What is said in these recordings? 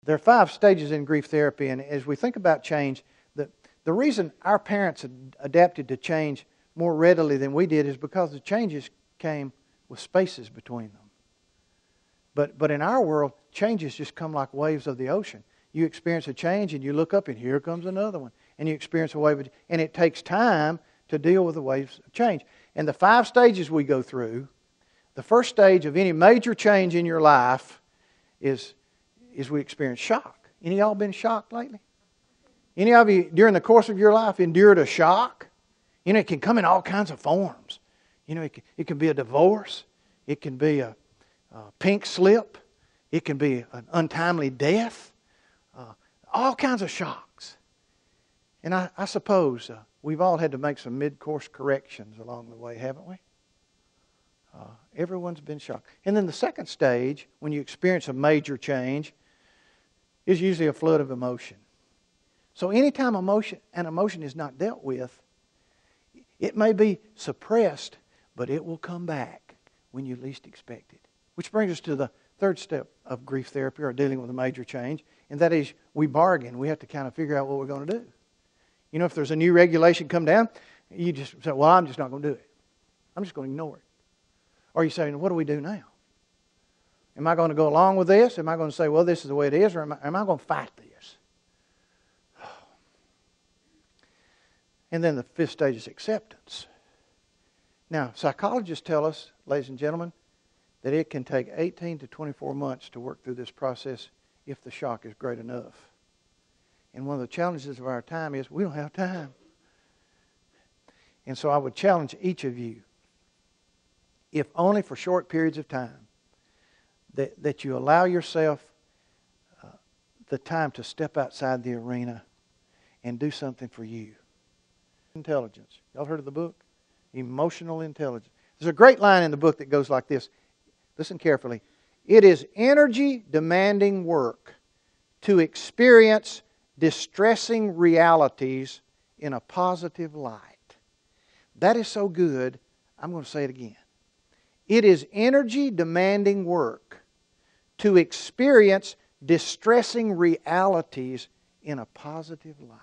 There are 5 stages in grief therapy, and as we think about change, the reason our parents adapted to change more readily than we did is because the changes came with spaces between them. But in our world, changes just come like waves of the ocean. You experience a change and you look up and here comes another one. And you experience a wave, and it takes time to deal with the waves of change. And the 5 stages we go through, the first stage of any major change in your life is we experience shock. Any of y'all been shocked lately? Any of you, during the course of your life, endured a shock? You know, it can come in all kinds of forms. You know, it can be a divorce. It can be a pink slip. It can be an untimely death. All kinds of shocks. And I suppose we've all had to make some mid-course corrections along the way, haven't we? Everyone's been shocked. And then the second stage, when you experience a major change, is usually a flood of emotion. So anytime an emotion is not dealt with, it may be suppressed, but it will come back when you least expect it. Which brings us to the third step of grief therapy, or dealing with a major change, and that is we bargain. We have to kind of figure out what we're going to do. You know, if there's a new regulation come down, you just say, well, I'm just not going to do it. I'm just going to ignore it. Or you say, what do we do now? Am I going to go along with this? Am I going to say, well, this is the way it is? Or am I going to fight this? And then the 5th stage is acceptance. Now, psychologists tell us, ladies and gentlemen, that it can take 18 to 24 months to work through this process if the shock is great enough. And one of the challenges of our time is we don't have time. And so I would challenge each of you, if only for short periods of time, that you allow yourself the time to step outside the arena and do something for you. Intelligence. Y'all heard of the book? Emotional intelligence. There's a great line in the book that goes like this. Listen carefully. It is energy-demanding work to experience distressing realities in a positive light. That is so good, I'm going to say it again. It is energy-demanding work to experience distressing realities in a positive light.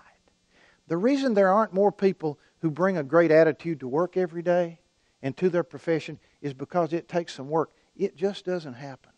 The reason there aren't more people who bring a great attitude to work every day and to their profession is because it takes some work. It just doesn't happen.